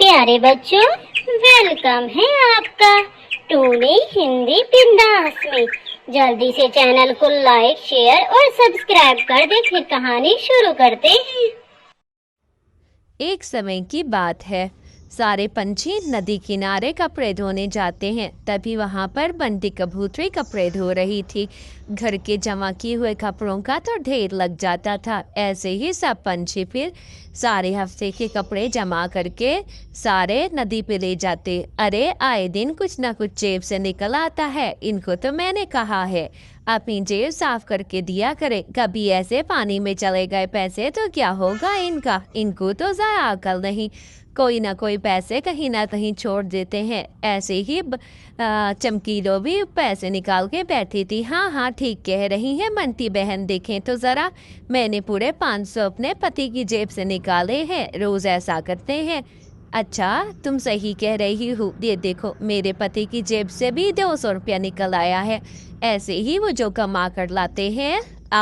प्यारे बच्चों, वेलकम है आपका टूडे हिंदी बिंदास में। जल्दी से चैनल को लाइक, शेयर और सब्सक्राइब कर दे। फिर कहानी शुरू करते हैं। एक समय की बात है, सारे पंछी नदी किनारे कपड़े धोने जाते हैं। तभी वहां पर बंटी कबूतरी कपड़े धो रही थी। घर के जमा किए हुए कपड़ों का तो ढेर लग जाता था। ऐसे ही सब पंछी फिर सारे हफ्ते के कपड़े जमा करके सारे नदी पे ले जाते। अरे आए दिन कुछ ना कुछ जेब से निकल आता है। इनको तो मैंने कहा है अपनी जेब साफ करके दिया करे। कभी ऐसे पानी में चले गए पैसे तो क्या होगा इनका। इनको तो ज़रा अकल नहीं, कोई ना कोई पैसे कहीं ना कहीं छोड़ देते हैं। ऐसे ही चमकीलो भी पैसे निकाल के बैठी थी। हाँ हाँ, ठीक कह रही हैं बंटी बहन। देखें तो ज़रा, मैंने पूरे 500 अपने पति की जेब से निकाले हैं। रोज़ ऐसा करते हैं। अच्छा, तुम सही कह रही हो। ये देखो, मेरे पति की जेब से भी 200 रुपया निकल आया है। ऐसे ही वो जो कमा कर लाते हैं,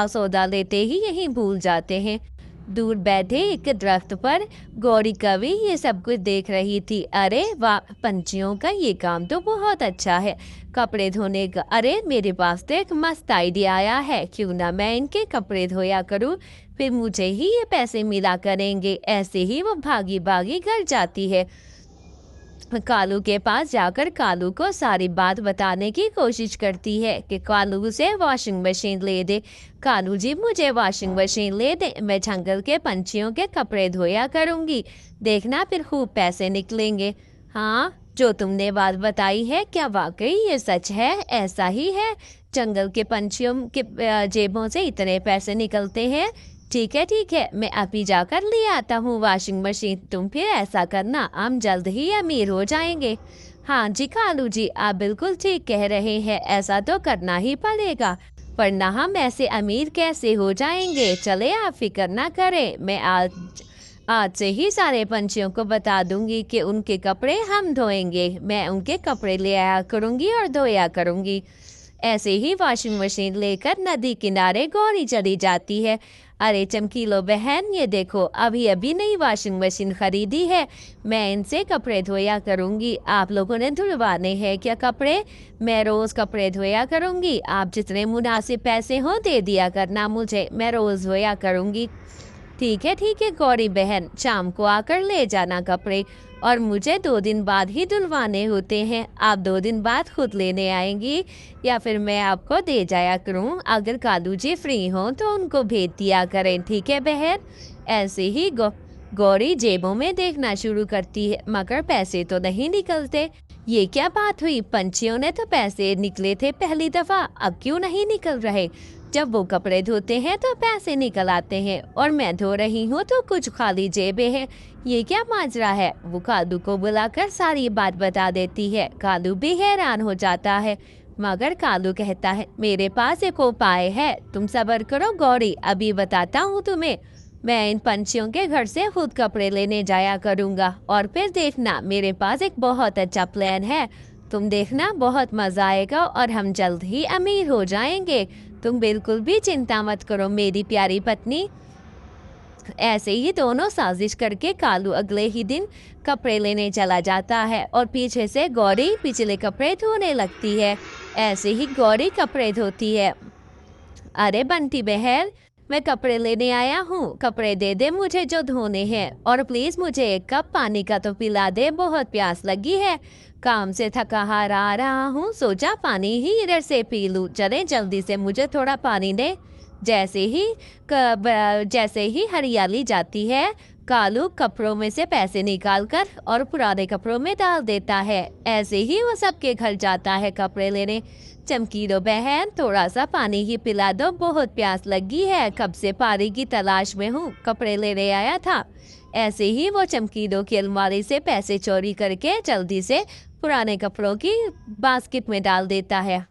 सौदा लेते ही यहीं भूल जाते हैं। दूर बैठे एक दरख्त पर गौरी कवि ये सब कुछ देख रही थी। अरे वाह, पंछियों का ये काम तो बहुत अच्छा है, कपड़े धोने का। अरे मेरे पास तो एक मस्त आइडिया आया है। क्यों ना मैं इनके कपड़े धोया करूं, फिर मुझे ही ये पैसे मिला करेंगे। ऐसे ही वो भागी भागी घर जाती है। कालू के पास जाकर कालू को सारी बात बताने की कोशिश करती है कि कालू से वॉशिंग मशीन ले दे। कालू जी, मुझे वॉशिंग मशीन ले दे, मैं जंगल के पंछियों के कपड़े धोया करूंगी। देखना फिर खूब पैसे निकलेंगे। हाँ, जो तुमने बात बताई है, क्या वाकई ये सच है? ऐसा ही है, जंगल के पंछियों के जेबों से इतने पैसे निकलते हैं। ठीक है, मैं अभी जाकर ले आता हूँ वॉशिंग मशीन। तुम फिर ऐसा करना, हम जल्द ही अमीर हो जाएंगे। हाँ जी कालू जी, आप बिल्कुल ठीक कह रहे हैं। ऐसा तो करना ही पड़ेगा, वरना हम ऐसे अमीर कैसे हो जाएंगे। चले, आप फिक्र ना करें। मैं आज से ही सारे पंछियों को बता दूंगी कि उनके कपड़े हम धोएंगे। मैं उनके कपड़े ले आया करूंगी और धोया करूंगी। ऐसे ही वॉशिंग मशीन लेकर नदी किनारे गौरी चली जाती है। अरे चमकीलो बहन, ये देखो, अभी अभी नई वॉशिंग मशीन खरीदी है। मैं इनसे कपड़े धोया करूंगी। आप लोगों ने धुलवाने हैं क्या कपड़े? मैं रोज़ कपड़े धोया करूंगी। आप जितने मुनासिब पैसे हो दे दिया करना मुझे, मैं रोज़ धोया करूंगी। ठीक है गौरी बहन, शाम को आकर ले जाना कपड़े। और मुझे 2 दिन बाद ही धुलवाने होते हैं। आप 2 दिन बाद खुद लेने आएंगी या फिर मैं आपको दे जाया करूं? अगर कालू जी फ्री हो तो उनको भेज दिया करें। ठीक है बहन। ऐसे ही गौरी जेबों में देखना शुरू करती है, मगर पैसे तो नहीं निकलते। ये क्या बात हुई? पंछियों ने तो पैसे निकले थे पहली दफा, अब क्यों नहीं निकल रहे? जब वो कपड़े धोते हैं तो पैसे निकल आते हैं, और मैं धो रही हूँ तो कुछ खाली जेबें हैं। ये क्या माजरा है? वो कालू को बुलाकर सारी बात बता देती है। कालू भी हैरान हो जाता है, मगर कालू कहता है, मेरे पास एक उपाय है। तुम सब्र करो गौरी, अभी बताता हूँ तुम्हें। मैं इन पंछियों के घर से खुद कपड़े लेने जाया करूँगा, और फिर देखना, मेरे पास एक बहुत अच्छा प्लान है। तुम देखना, बहुत मज़ा आएगा और हम जल्द ही अमीर हो जाएंगे। तुम बिल्कुल भी चिंता मत करो मेरी प्यारी पत्नी। ऐसे ही दोनों साजिश करके कालू अगले ही दिन कपड़े लेने चला जाता है, और पीछे से गौरी पिछले कपड़े धोने लगती है। ऐसे ही गौरी कपड़े धोती है। अरे बंटी बहन, मैं कपड़े लेने आया हूँ, कपड़े दे दे मुझे जो धोने हैं, और प्लीज़ मुझे 1 कप पानी का तो पिला दे, बहुत प्यास लगी है। काम से थका हारा आ रहा हूँ, सोचा पानी ही इधर से पी लूँ। चले जल्दी से मुझे थोड़ा पानी दे। जैसे ही हरियाली जाती है, कालू कपड़ों में से पैसे निकालकर और पुराने कपड़ों में डाल देता है। ऐसे ही वो सबके घर जाता है कपड़े लेने। चमकीलो बहन, थोड़ा सा पानी ही पिला दो, बहुत प्यास लगी है, कब से पानी की तलाश में हूँ, कपड़े लेने आया था। ऐसे ही वो चमकीलो की अलमारी से पैसे चोरी करके जल्दी से पुराने कपड़ों की बास्केट में डाल देता है।